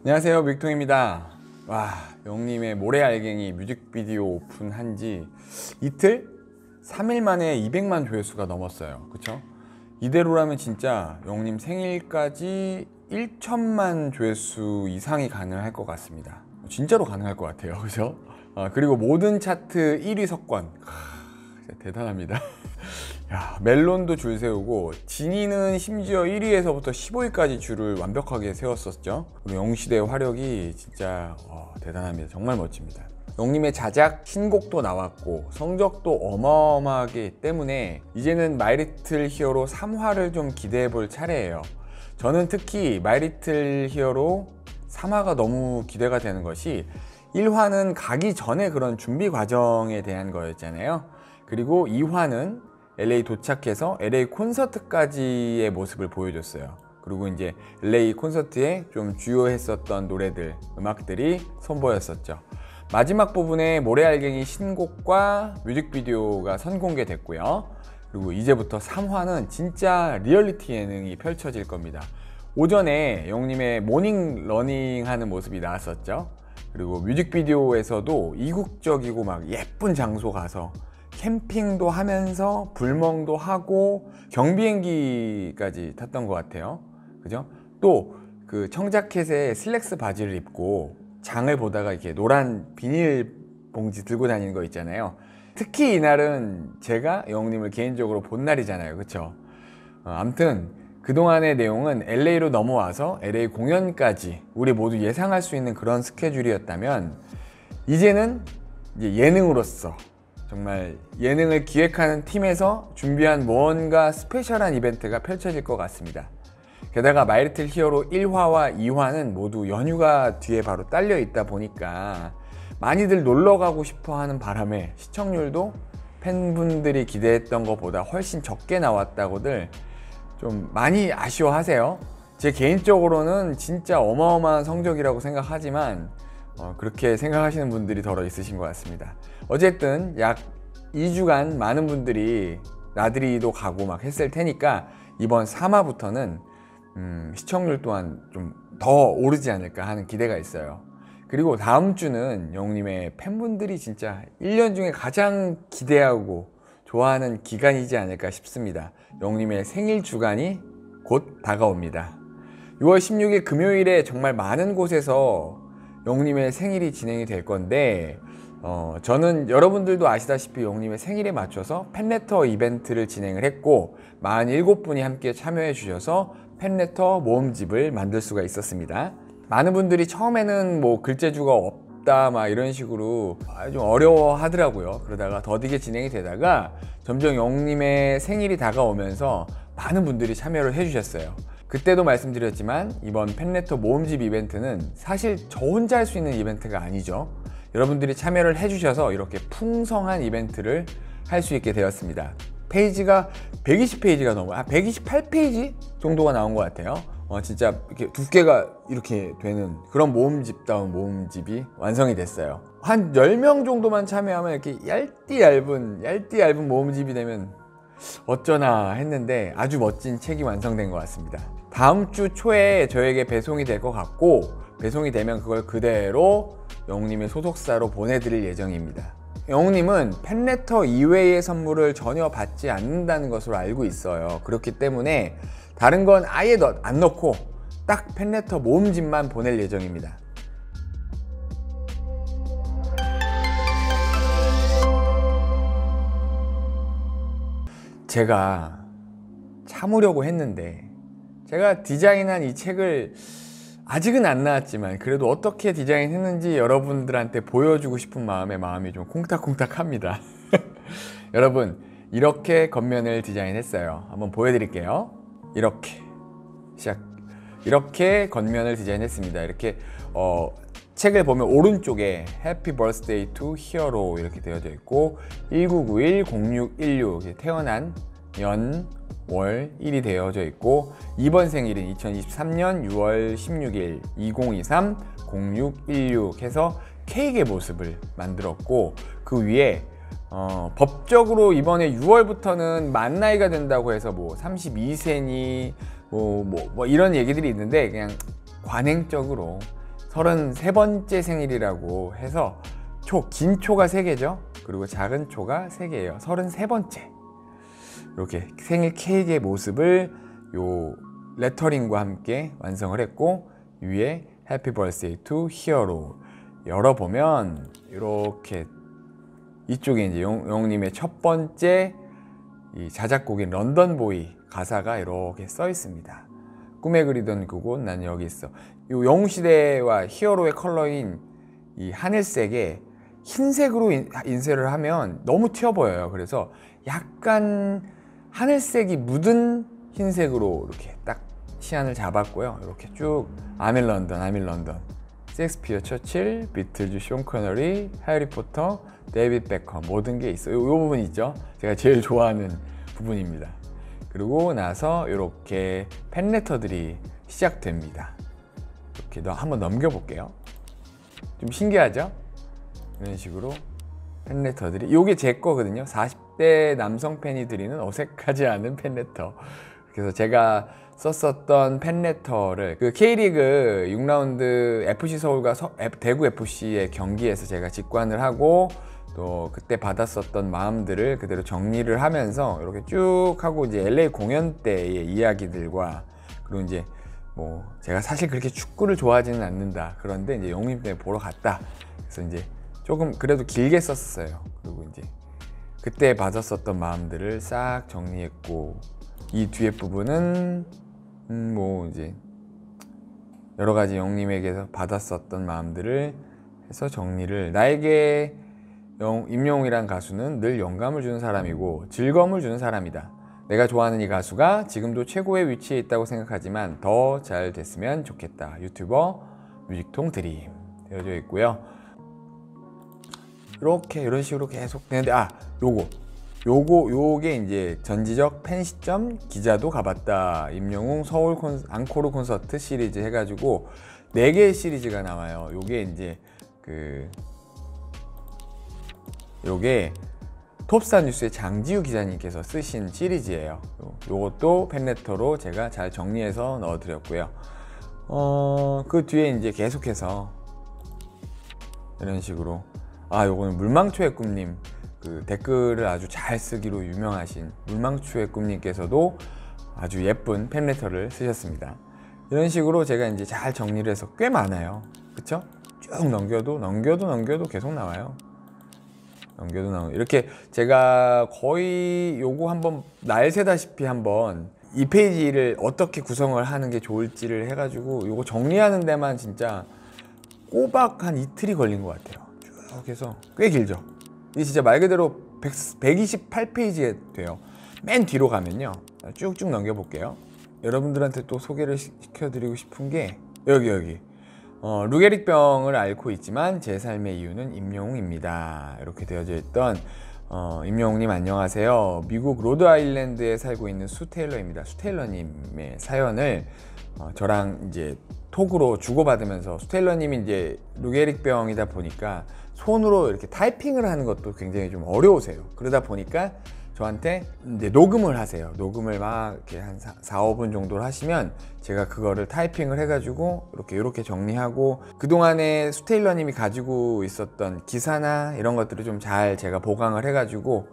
안녕하세요, 빅통입니다. 와, 영님의 모래알갱이 뮤직비디오 오픈한 지 이틀? 3일 만에 200만 조회수가 넘었어요. 그쵸? 이대로라면 진짜 영님 생일까지 1천만 조회수 이상이 가능할 것 같습니다. 진짜로 가능할 것 같아요. 그죠? 그리고 모든 차트 1위 석권. 진짜 대단합니다. 야, 멜론도 줄 세우고 지니는 심지어 1위에서부터 15위까지 줄을 완벽하게 세웠었죠. 그리고 영시대의 화력이 진짜 대단합니다. 정말 멋집니다. 영님의 자작 신곡도 나왔고 성적도 어마어마하기 때문에 이제는 마이리틀 히어로 3화를 좀 기대해 볼 차례예요. 저는 특히 마이리틀 히어로 3화가 너무 기대가 되는 것이 1화는 가기 전에 그런 준비 과정에 대한 거였잖아요. 그리고 2화는 LA 도착해서 LA 콘서트까지의 모습을 보여줬어요. 그리고 이제 LA 콘서트에 좀 주요했었던 노래들, 음악들이 선보였었죠. 마지막 부분에 모래알갱이 신곡과 뮤직비디오가 선공개됐고요. 그리고 이제부터 3화는 진짜 리얼리티 예능이 펼쳐질 겁니다. 오전에 영님의 모닝 러닝 하는 모습이 나왔었죠. 그리고 뮤직비디오에서도 이국적이고 막 예쁜 장소 가서 캠핑도 하면서 불멍도 하고 경비행기까지 탔던 것 같아요. 그죠? 또 그 청자켓에 슬랙스 바지를 입고 장을 보다가 이렇게 노란 비닐 봉지 들고 다니는 거 있잖아요. 특히 이날은 제가 영웅님을 개인적으로 본 날이잖아요. 그쵸? 아무튼 그동안의 내용은 LA로 넘어와서 LA 공연까지 우리 모두 예상할 수 있는 그런 스케줄이었다면 이제는 이제 예능으로서 정말 예능을 기획하는 팀에서 준비한 뭔가 스페셜한 이벤트가 펼쳐질 것 같습니다. 게다가 마이리틀 히어로 1화와 2화는 모두 연휴가 뒤에 바로 딸려 있다 보니까 많이들 놀러 가고 싶어 하는 바람에 시청률도 팬분들이 기대했던 것보다 훨씬 적게 나왔다고들 좀 많이 아쉬워하세요. 제 개인적으로는 진짜 어마어마한 성적이라고 생각하지만 그렇게 생각하시는 분들이 더러 있으신 것 같습니다. 어쨌든 약 2주간 많은 분들이 나들이도 가고 막 했을 테니까 이번 3화부터는 시청률 또한 좀 더 오르지 않을까 하는 기대가 있어요. 그리고 다음 주는 영님의 팬분들이 진짜 1년 중에 가장 기대하고 좋아하는 기간이지 않을까 싶습니다. 영님의 생일 주간이 곧 다가옵니다. 6월 16일 금요일에 정말 많은 곳에서 영님의 생일이 진행이 될 건데 저는 여러분들도 아시다시피 영님의 생일에 맞춰서 팬레터 이벤트를 진행을 했고 47분이 함께 참여해 주셔서 팬레터 모음집을 만들 수가 있었습니다. 많은 분들이 처음에는 뭐 글재주가 없다 막 이런 식으로 좀 어려워 하더라고요. 그러다가 더디게 진행이 되다가 점점 영님의 생일이 다가오면서 많은 분들이 참여를 해 주셨어요. 그때도 말씀드렸지만 이번 팬레터 모음집 이벤트는 사실 저 혼자 할 수 있는 이벤트가 아니죠. 여러분들이 참여를 해주셔서 이렇게 풍성한 이벤트를 할 수 있게 되었습니다. 페이지가 120페이지가 넘어요. 128페이지 정도가 나온 것 같아요. 진짜 이렇게 두께가 이렇게 되는 그런 모음집다운 모음집이 완성이 됐어요. 한 10명 정도만 참여하면 이렇게 얇디 얇은 모음집이 되면 어쩌나 했는데 아주 멋진 책이 완성된 것 같습니다. 다음 주 초에 저에게 배송이 될 것 같고 배송이 되면 그걸 그대로 영웅님의 소속사로 보내드릴 예정입니다. 영웅님은 팬레터 이외의 선물을 전혀 받지 않는다는 것으로 알고 있어요. 그렇기 때문에 다른 건 아예 안 넣고 딱 팬레터 모음집만 보낼 예정입니다. 제가 참으려고 했는데 제가 디자인한 이 책을 아직은 안 나왔지만 그래도 어떻게 디자인했는지 여러분들한테 보여주고 싶은 마음이 좀 콩닥콩닥합니다. 여러분 이렇게 겉면을 디자인했어요. 한번 보여드릴게요. 이렇게 겉면을 디자인했습니다. 이렇게 책을 보면 오른쪽에 Happy Birthday to Hero 이렇게 되어져 있고 1991-0616 태어난 연, 월, 일이 되어져 있고 이번 생일은 2023년 6월 16일 2023-0616 해서 케이크의 모습을 만들었고 그 위에 법적으로 이번에 6월부터는 만 나이가 된다고 해서 뭐 32세니 뭐 이런 얘기들이 있는데 그냥 관행적으로 33번째 생일이라고 해서 긴 초가 3개죠. 그리고 작은 초가 3개예요. 33번째. 이렇게 생일 케이크의 모습을 요 레터링과 함께 완성을 했고, 위에 Happy Birthday to Hero 열어보면 이렇게 이쪽에 이제 영웅님의 첫 번째 이 자작곡인 런던보이 가사가 이렇게 써 있습니다. 꿈에 그리던 그곳 난 여기 있어. 요 영웅시대와 히어로의 컬러인 이 하늘색에 흰색으로 인쇄를 하면 너무 튀어 보여요. 그래서 약간 하늘색이 묻은 흰색으로 이렇게 딱 시안을 잡았고요. 이렇게 쭉 아밀 런던, 셰익스피어, 처칠, 비틀즈, 숀 코너리, 해리포터, 데이비드 베컴 모든 게 있어요. 이 부분 있죠? 제가 제일 좋아하는 부분입니다. 그리고 나서 이렇게 팬레터들이 시작됩니다. 이렇게 한번 넘겨볼게요. 좀 신기하죠? 이런 식으로 팬레터들이, 이게 제 거거든요. 40대 남성 팬이 드리는 어색하지 않은 팬레터. 그래서 제가 썼었던 팬레터를 그 K리그 6라운드 FC 서울과 대구 FC의 경기에서 제가 직관을 하고, 또 그때 받았었던 마음들을 그대로 정리를 하면서 이렇게 쭉 하고, 이제 LA 공연 때의 이야기들과, 그리고 이제 뭐 제가 사실 그렇게 축구를 좋아하지는 않는다, 그런데 이제 영웅님 때문에 보러 갔다, 그래서 이제 조금 그래도 길게 썼었어요. 그리고 이제 그때 받았었던 마음들을 싹 정리했고, 이 뒤에 부분은 뭐 이제 여러 가지 영웅님에게서 받았었던 마음들을 해서 정리를, 나에게 임영웅이란 가수는 늘 영감을 주는 사람이고 즐거움을 주는 사람이다. 내가 좋아하는 이 가수가 지금도 최고의 위치에 있다고 생각하지만 더 잘 됐으면 좋겠다. 유튜버 뮤직통 드림 되어져 있고요. 이렇게 이런 식으로 계속 되는데, 요게 이제 전지적 팬 시점 기자도 가봤다. 임영웅 서울 앙코르 콘서트 시리즈 해가지고 4개의 시리즈가 나와요. 요게 이제 요게 톱스타 뉴스의 장지우 기자님께서 쓰신 시리즈예요. 요것도 팬레터로 제가 잘 정리해서 넣어드렸고요. 그 뒤에 이제 계속해서 이런 식으로, 요거는 물망초의 꿈님, 그 댓글을 아주 잘 쓰기로 유명하신 물망초의 꿈님께서도 아주 예쁜 팬레터를 쓰셨습니다. 이런 식으로 제가 이제 잘 정리를 해서 꽤 많아요. 그쵸? 쭉 넘겨도 계속 나와요. 이렇게 제가 거의 요거 한번 날 새다시피 한번 이 페이지를 어떻게 구성을 하는 게 좋을지를 해가지고 요거 정리하는 데만 진짜 꼬박 한 이틀이 걸린 것 같아요. 쭉 해서 꽤 길죠. 이게 진짜 말 그대로 128페이지에 돼요. 맨 뒤로 가면요, 쭉쭉 넘겨볼게요. 여러분들한테 또 소개를 시켜드리고 싶은 게 여기 루게릭병을 앓고 있지만 제 삶의 이유는 임영웅입니다. 이렇게 되어져 있던, 임영웅님 안녕하세요. 미국 로드아일랜드에 살고 있는 수테일러입니다. 수테일러님의 사연을 저랑 이제 톡으로 주고받으면서, 수테일러님이 이제 루게릭병이다 보니까 손으로 이렇게 타이핑을 하는 것도 굉장히 좀 어려우세요. 그러다 보니까 저한테 이제 녹음을 하세요. 녹음을 막 이렇게 한 4-5분 정도를 하시면 제가 그거를 타이핑을 해가지고 이렇게 정리하고, 그동안에 수테일러님이 가지고 있었던 기사나 이런 것들을 좀 잘 제가 보강을 해가지고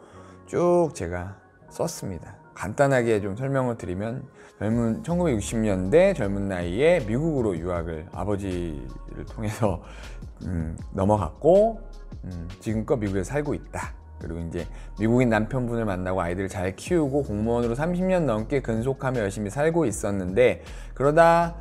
쭉 제가 썼습니다. 간단하게 좀 설명을 드리면, 1960년대 젊은 나이에 미국으로 유학을 아버지를 통해서 넘어갔고, 지금껏 미국에 살고 있다. 그리고 이제 미국인 남편분을 만나고 아이들을 잘 키우고 공무원으로 30년 넘게 근속하며 열심히 살고 있었는데, 그러다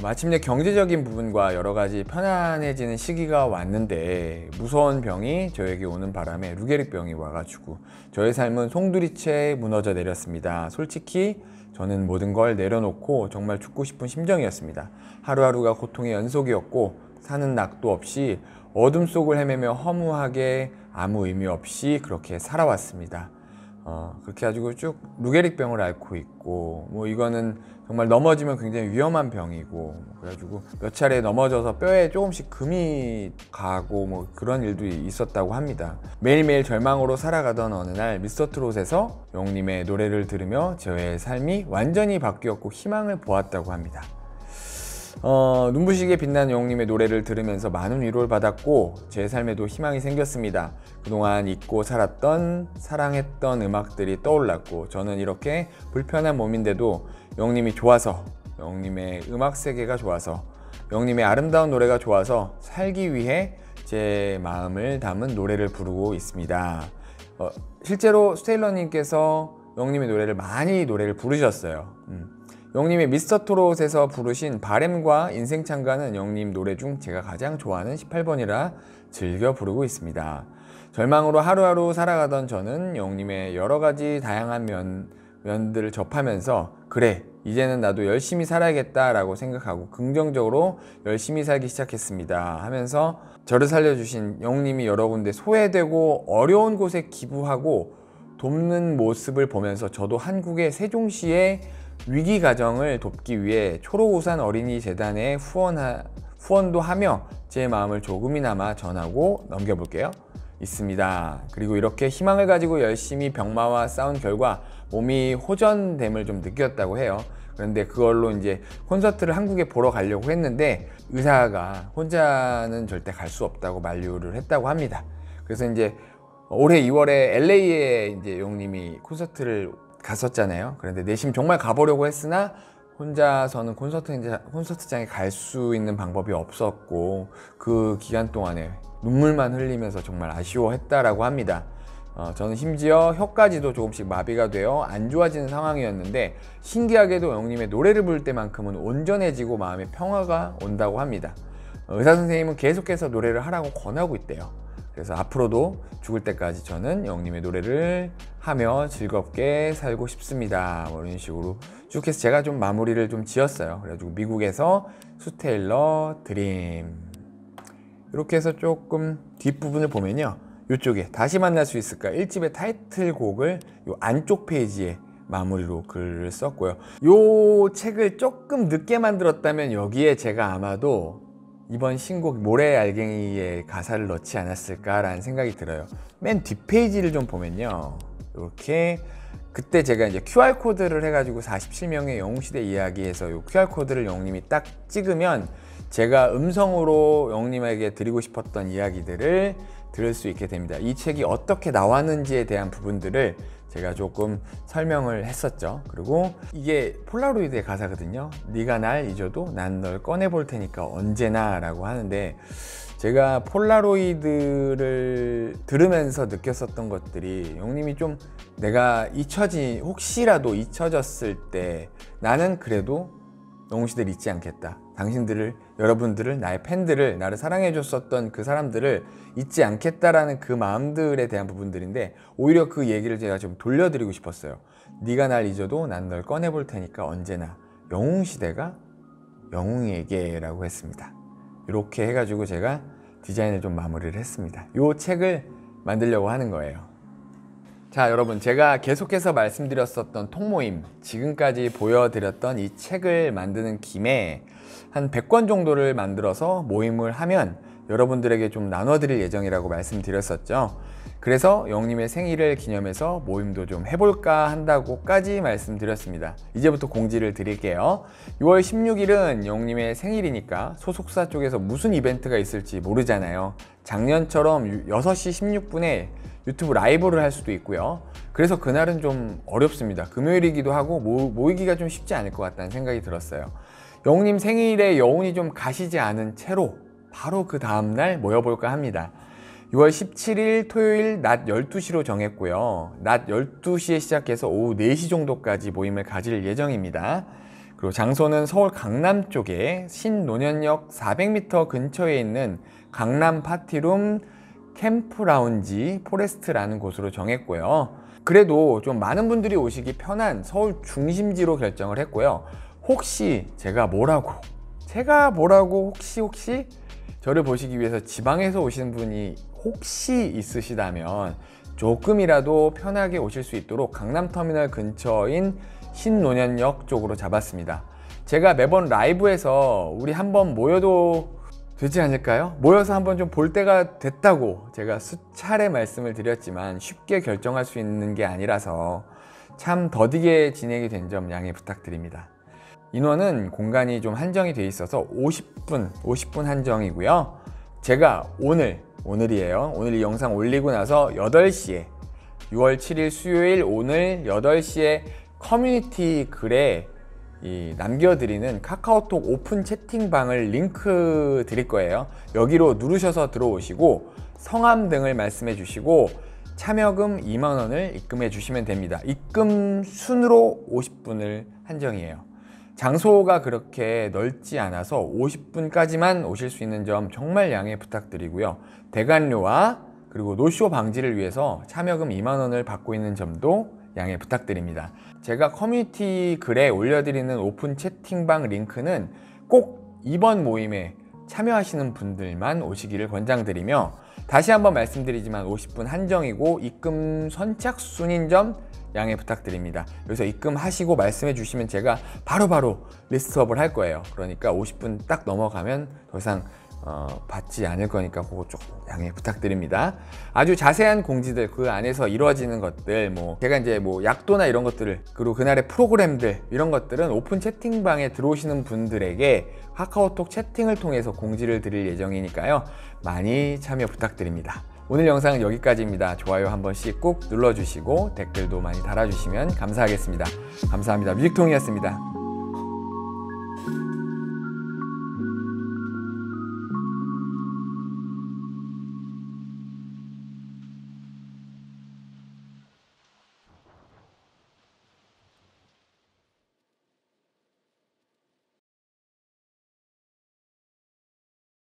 마침내 경제적인 부분과 여러 가지 편안해지는 시기가 왔는데 무서운 병이 저에게 오는 바람에 루게릭병이 와가지고 저의 삶은 송두리째 무너져 내렸습니다. 솔직히 저는 모든 걸 내려놓고 정말 죽고 싶은 심정이었습니다. 하루하루가 고통의 연속이었고 사는 낙도 없이 어둠 속을 헤매며 허무하게 아무 의미 없이 그렇게 살아왔습니다. 그렇게 가지고 쭉 루게릭병을 앓고 있고, 뭐 이거는 정말 넘어지면 굉장히 위험한 병이고, 그래가지고 몇 차례 넘어져서 뼈에 조금씩 금이 가고 뭐 그런 일도 있었다고 합니다. 매일매일 절망으로 살아가던 어느 날 미스터트롯에서 영웅님의 노래를 들으며 저의 삶이 완전히 바뀌었고 희망을 보았다고 합니다. 눈부시게 빛나는 영웅님의 노래를 들으면서 많은 위로를 받았고 제 삶에도 희망이 생겼습니다. 그동안 잊고 살았던 사랑했던 음악들이 떠올랐고 저는 이렇게 불편한 몸인데도 영웅님이 좋아서, 영웅님의 음악 세계가 좋아서, 영웅님의 아름다운 노래가 좋아서 살기 위해 제 마음을 담은 노래를 부르고 있습니다. 실제로 스테일러님께서 영웅님의 노래를 부르셨어요. 영웅님의 미스터 트롯에서 부르신 바램과 인생창가는 영웅님 노래 중 제가 가장 좋아하는 18번이라 즐겨 부르고 있습니다. 절망으로 하루하루 살아가던 저는 영웅님의 여러가지 다양한 면들을 접하면서 그래, 이제는 나도 열심히 살아야겠다 라고 생각하고 긍정적으로 열심히 살기 시작했습니다 하면서 저를 살려주신 영웅님이 여러 군데 소외되고 어려운 곳에 기부하고 돕는 모습을 보면서 저도 한국의 세종시의 위기 가정을 돕기 위해 초록우산 어린이 재단에 후원도 하며 제 마음을 조금이나마 전하고 넘겨볼게요. 있습니다. 그리고 이렇게 희망을 가지고 열심히 병마와 싸운 결과 몸이 호전됨을 좀 느꼈다고 해요. 그런데 그걸로 이제 콘서트를 한국에 보러 가려고 했는데 의사가 혼자는 절대 갈 수 없다고 만류를 했다고 합니다. 그래서 이제 올해 2월에 LA에 이제 영웅님이 콘서트를 갔었잖아요. 그런데 내심 정말 가보려고 했으나 혼자서는 콘서트장에 갈 수 있는 방법이 없었고 그 기간 동안에 눈물만 흘리면서 정말 아쉬워했다라고 합니다. 저는 심지어 혀까지도 조금씩 마비가 되어 안 좋아지는 상황이었는데 신기하게도 영웅님의 노래를 부를 때만큼은 온전해지고 마음의 평화가 온다고 합니다. 의사 선생님은 계속해서 노래를 하라고 권하고 있대요. 그래서 앞으로도 죽을 때까지 저는 영웅님의 노래를 하며 즐겁게 살고 싶습니다. 뭐 이런 식으로 쭉 해서 제가 좀 마무리를 좀 지었어요. 그래가지고 미국에서 스테일러 드림 이렇게 해서 조금 뒷부분을 보면요, 이쪽에 다시 만날 수 있을까 1집의 타이틀곡을 이 안쪽 페이지에 마무리로 글을 썼고요. 이 책을 조금 늦게 만들었다면 여기에 제가 아마도 이번 신곡 모래 알갱이의 가사를 넣지 않았을까 라는 생각이 들어요. 맨 뒷페이지를 좀 보면요, 이렇게 그때 제가 이제 QR코드를 해가지고 47명의 영웅시대 이야기에서 이 QR코드를 영웅님이 딱 찍으면 제가 음성으로 영웅님에게 드리고 싶었던 이야기들을 들을 수 있게 됩니다. 이 책이 어떻게 나왔는지에 대한 부분들을 제가 조금 설명을 했었죠. 그리고 이게 폴라로이드의 가사거든요. 네가 날 잊어도 난 널 꺼내볼 테니까 언제나 라고 하는데 제가 폴라로이드를 들으면서 느꼈었던 것들이 영웅님이 좀 내가 혹시라도 잊혀졌을 때 나는 그래도 영웅시대를 잊지 않겠다. 여러분들을, 나의 팬들을, 나를 사랑해줬었던 그 사람들을 잊지 않겠다라는 그 마음들에 대한 부분들인데 오히려 그 얘기를 제가 좀 돌려드리고 싶었어요. 네가 날 잊어도 난 널 꺼내볼 테니까 언제나 영웅시대가 영웅에게 라고 했습니다. 이렇게 해가지고 제가 디자인을 좀 마무리를 했습니다. 이 책을 만들려고 하는 거예요. 자, 여러분, 제가 계속해서 말씀드렸었던 통모임, 지금까지 보여드렸던 이 책을 만드는 김에 한 100권 정도를 만들어서 모임을 하면 여러분들에게 좀 나눠드릴 예정이라고 말씀드렸었죠. 그래서 영웅님의 생일을 기념해서 모임도 좀 해볼까 한다고까지 말씀드렸습니다. 이제부터 공지를 드릴게요. 6월 16일은 영웅님의 생일이니까 소속사 쪽에서 무슨 이벤트가 있을지 모르잖아요. 작년처럼 6시 16분에 유튜브 라이브를 할 수도 있고요. 그래서 그날은 좀 어렵습니다. 금요일이기도 하고 모이기가 좀 쉽지 않을 것 같다는 생각이 들었어요. 영웅님 생일에 여운이 좀 가시지 않은 채로 바로 그 다음날 모여볼까 합니다. 6월 17일 토요일 낮 12시로 정했고요. 낮 12시에 시작해서 오후 4시 정도까지 모임을 가질 예정입니다. 그리고 장소는 서울 강남 쪽에 신논현역 400m 근처에 있는 강남 파티룸 캠프라운지 포레스트라는 곳으로 정했고요. 그래도 좀 많은 분들이 오시기 편한 서울 중심지로 결정을 했고요. 혹시 제가 뭐라고 혹시 저를 보시기 위해서 지방에서 오시는 분이 혹시 있으시다면 조금이라도 편하게 오실 수 있도록 강남터미널 근처인 신논현역 쪽으로 잡았습니다. 제가 매번 라이브에서 우리 한번 모여도 되지 않을까요? 모여서 한번 좀 볼 때가 됐다고 제가 수차례 말씀을 드렸지만 쉽게 결정할 수 있는 게 아니라서 참 더디게 진행이 된 점 양해 부탁드립니다. 인원은 공간이 좀 한정이 돼 있어서 50분 한정이고요. 제가 오늘이에요. 오늘 이 영상 올리고 나서 8시에 6월 7일 수요일 오늘 8시에 커뮤니티 글에 남겨드리는 카카오톡 오픈 채팅방을 링크 드릴 거예요. 여기로 누르셔서 들어오시고 성함 등을 말씀해 주시고 참여금 2만 원을 입금해 주시면 됩니다. 입금 순으로 50분을 한정이에요. 장소가 그렇게 넓지 않아서 50분까지만 오실 수 있는 점 정말 양해 부탁드리고요. 대관료와 그리고 노쇼 방지를 위해서 참여금 2만 원을 받고 있는 점도 양해 부탁드립니다. 제가 커뮤니티 글에 올려드리는 오픈 채팅방 링크는 꼭 이번 모임에 참여하시는 분들만 오시기를 권장드리며 다시 한번 말씀드리지만 50분 한정이고 입금 선착순인 점 양해 부탁드립니다. 여기서 입금하시고 말씀해 주시면 제가 바로바로 리스트업을 할 거예요. 그러니까 50분 딱 넘어가면 더 이상 받지 않을 거니까 그거 조금 양해 부탁드립니다. 아주 자세한 공지들 그 안에서 이루어지는 것들 제가 이제 약도나 이런 것들을 그리고 그날의 프로그램들 이런 것들은 오픈 채팅방에 들어오시는 분들에게 카카오톡 채팅을 통해서 공지를 드릴 예정이니까요. 많이 참여 부탁드립니다. 오늘 영상은 여기까지입니다. 좋아요 한 번씩 꾹 눌러주시고 댓글도 많이 달아주시면 감사하겠습니다. 감사합니다. 뮤직통이었습니다.